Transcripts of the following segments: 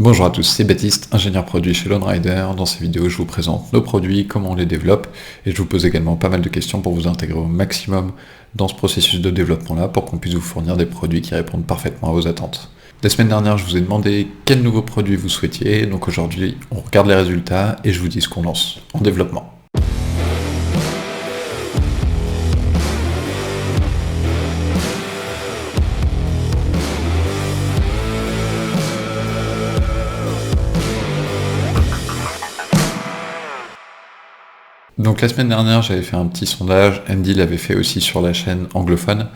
Bonjour à tous, c'est Baptiste, ingénieur produit chez Lone Rider. Dans ces vidéos, je vous présente nos produits, comment on les développe, et je vous pose également pas mal de questions pour vous intégrer au maximum dans ce processus de développement-là, pour qu'on puisse vous fournir des produits qui répondent parfaitement à vos attentes. La semaine dernière, je vous ai demandé quel nouveau produit vous souhaitiez, donc aujourd'hui, on regarde les résultats et je vous dis ce qu'on lance en développement. Donc la semaine dernière, j'avais fait un petit sondage, Andy l'avait fait aussi sur la chaîne anglophone.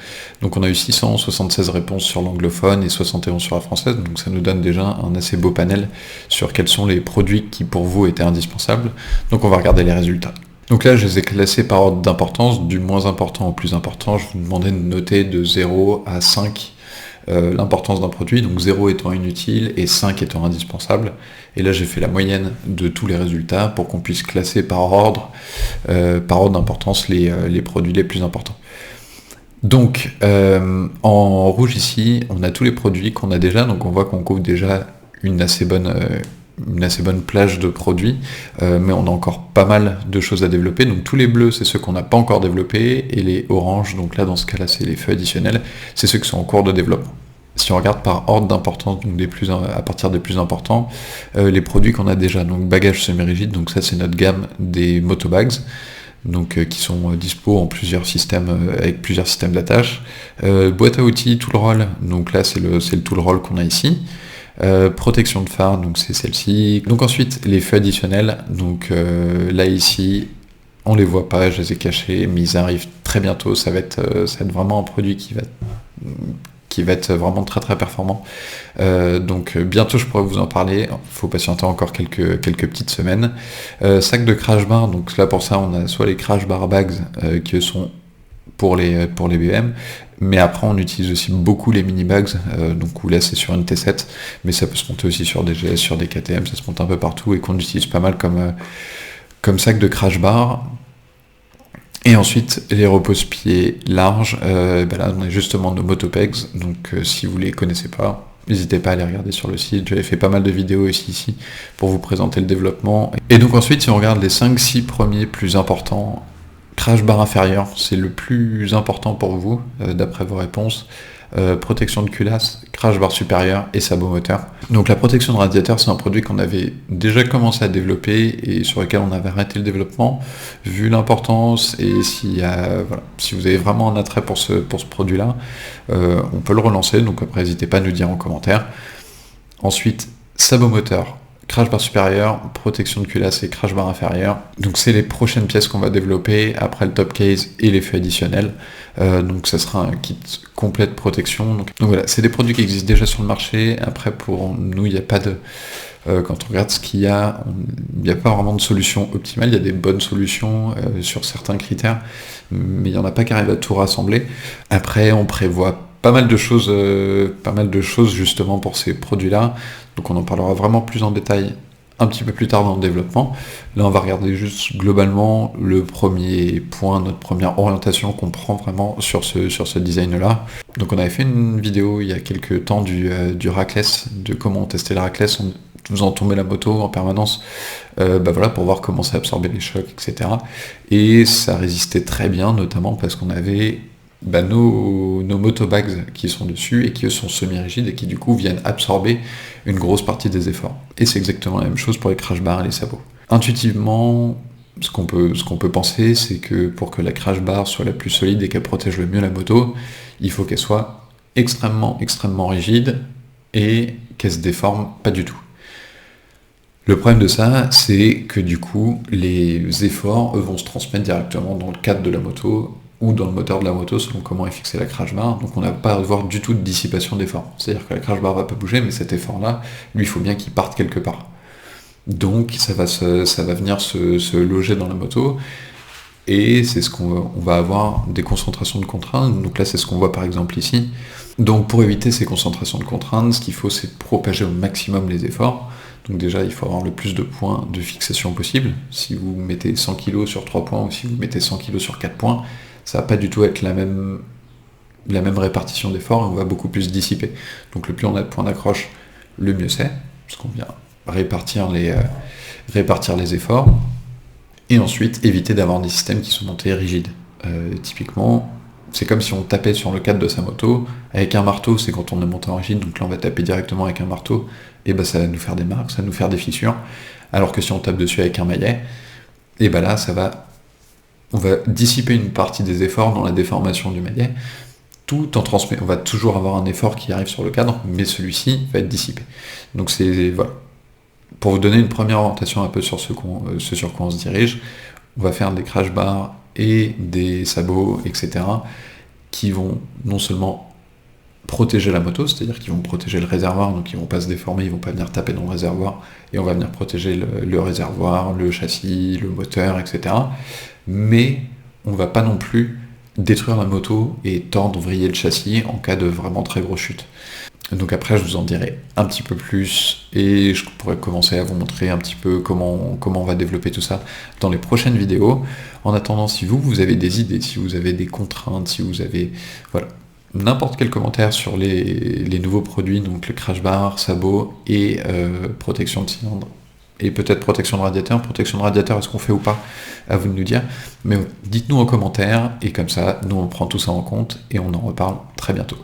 Donc on a eu 676 réponses sur l'anglophone et 71 sur la française, donc ça nous donne déjà un assez beau panel sur quels sont les produits qui pour vous étaient indispensables. Donc on va regarder les résultats. Donc là, je les ai classés par ordre d'importance, du moins important au plus important. Je vous demandais de noter de 0 à 5 l'importance d'un produit, donc 0 étant inutile et 5 étant indispensable. Et là j'ai fait la moyenne de tous les résultats pour qu'on puisse classer par ordre d'importance les produits les plus importants. Donc en rouge ici, on a tous les produits qu'on a déjà, donc on voit qu'on couvre déjà une assez bonne plage de produits, mais on a encore pas mal de choses à développer. Donc tous les bleus, c'est ceux qu'on n'a pas encore développés, et les oranges, donc là dans ce cas-là c'est les feux additionnels, c'est ceux qui sont en cours de développement. Si on regarde par ordre d'importance, donc à partir des plus importants, les produits qu'on a déjà, donc bagages semi-rigides, donc ça c'est notre gamme des motobags, donc qui sont dispo en plusieurs systèmes, avec plusieurs systèmes d'attache. Boîte à outils, tool roll, donc là c'est le tool roll qu'on a ici. Protection de phare, donc c'est celle-ci. Donc ensuite les feux additionnels, donc là ici on les voit pas, je les ai cachés, mais ils arrivent très bientôt. Ça va être vraiment un produit qui va être vraiment très très performant. Donc bientôt je pourrai vous en parler. Il faut patienter encore quelques petites semaines. Sac de crash bar, donc là pour ça on a soit les crash bar bags qui sont pour les BM, mais après on utilise aussi beaucoup les mini bags, donc où là c'est sur une T7, mais ça peut se monter aussi sur des GS, sur des KTM, ça se monte un peu partout et qu'on utilise pas mal comme sac de crash bar. Et ensuite les repose-pieds larges, là on a justement nos motopegs, donc si vous les connaissez pas, n'hésitez pas à les regarder sur le site, j'avais fait pas mal de vidéos ici pour vous présenter le développement. Et donc ensuite si on regarde les 5-6 premiers plus importants, crash bar inférieur, c'est le plus important pour vous, d'après vos réponses. Protection de culasse, crash bar supérieur et sabot moteur. Donc la protection de radiateur, c'est un produit qu'on avait déjà commencé à développer et sur lequel on avait arrêté le développement, vu l'importance, et si vous avez vraiment un attrait pour ce produit-là, on peut le relancer, donc après n'hésitez pas à nous dire en commentaire. Ensuite, sabot moteur, crash bar supérieur, protection de culasse et crash bar inférieur. Donc c'est les prochaines pièces qu'on va développer après le top case et les feux additionnels. Donc ça sera un kit complet de protection. Donc voilà, c'est des produits qui existent déjà sur le marché. Après pour nous, il n'y a pas de... quand on regarde ce qu'il y a, il n'y a pas vraiment de solution optimale. Il y a des bonnes solutions sur certains critères, mais il n'y en a pas qui arrivent à tout rassembler. Après on prévoit pas mal de choses justement pour ces produits-là. Donc on en parlera vraiment plus en détail un petit peu plus tard dans le développement. Là on va regarder juste globalement le premier point, notre première orientation qu'on prend vraiment sur ce design-là. Donc on avait fait une vidéo il y a quelques temps du rackless, de comment on testait le rackless, en faisant tomber la moto en permanence, pour voir comment ça absorbait les chocs, etc. Et ça résistait très bien, notamment parce qu'on avait nos motobags qui sont dessus et qui eux sont semi-rigides et qui du coup viennent absorber une grosse partie des efforts. Et c'est exactement la même chose pour les crash bars et les sabots. Intuitivement, ce qu'on peut penser, c'est que pour que la crash bar soit la plus solide et qu'elle protège le mieux la moto, il faut qu'elle soit extrêmement rigide et qu'elle se déforme pas du tout. Le problème de ça, c'est que du coup, les efforts, eux, vont se transmettre directement dans le cadre de la moto ou dans le moteur de la moto selon comment est fixée la crash bar, donc on n'a pas à avoir du tout de dissipation d'effort. C'est-à-dire que la crash bar va pas bouger, mais cet effort-là, lui, il faut bien qu'il parte quelque part. Donc ça va venir se loger dans la moto, et c'est ce qu'on va avoir des concentrations de contraintes, donc là c'est ce qu'on voit par exemple ici. Donc pour éviter ces concentrations de contraintes, ce qu'il faut c'est propager au maximum les efforts. Donc déjà il faut avoir le plus de points de fixation possible. Si vous mettez 100 kg sur 3 points ou si vous mettez 100 kg sur 4 points, ça va pas du tout être la même répartition d'efforts et on va beaucoup plus dissiper. Donc le plus on a de points d'accroche, le mieux c'est. parce qu'on vient répartir les efforts, et ensuite éviter d'avoir des systèmes qui sont montés rigides. Typiquement, c'est comme si on tapait sur le cadre de sa moto, avec un marteau, c'est quand on est monté en rigide, donc là on va taper directement avec un marteau, et ben ça va nous faire des marques, ça va nous faire des fissures, alors que si on tape dessus avec un maillet, et ben là on va dissiper une partie des efforts dans la déformation du maillet, tout en transmettant. On va toujours avoir un effort qui arrive sur le cadre, mais celui-ci va être dissipé. Donc c'est voilà. Pour vous donner une première orientation un peu sur ce sur quoi on se dirige, on va faire des crash bars et des sabots, etc., qui vont non seulement protéger la moto, c'est-à-dire qu'ils vont protéger le réservoir, donc ils vont pas se déformer, ils vont pas venir taper dans le réservoir, et on va venir protéger le réservoir, le châssis, le moteur, etc. Mais on va pas non plus détruire la moto et tordre, vriller le châssis en cas de vraiment très grosse chute. Donc après, je vous en dirai un petit peu plus, et je pourrais commencer à vous montrer un petit peu comment on va développer tout ça dans les prochaines vidéos. En attendant, si vous avez des idées, si vous avez des contraintes, si vous avez... Voilà, n'importe quel commentaire sur les nouveaux produits, donc le crash bar, sabot et protection de cylindre, et peut-être protection de radiateur, est-ce qu'on fait ou pas, à vous de nous dire, mais dites-nous en commentaire, et comme ça, nous on prend tout ça en compte, et on en reparle très bientôt.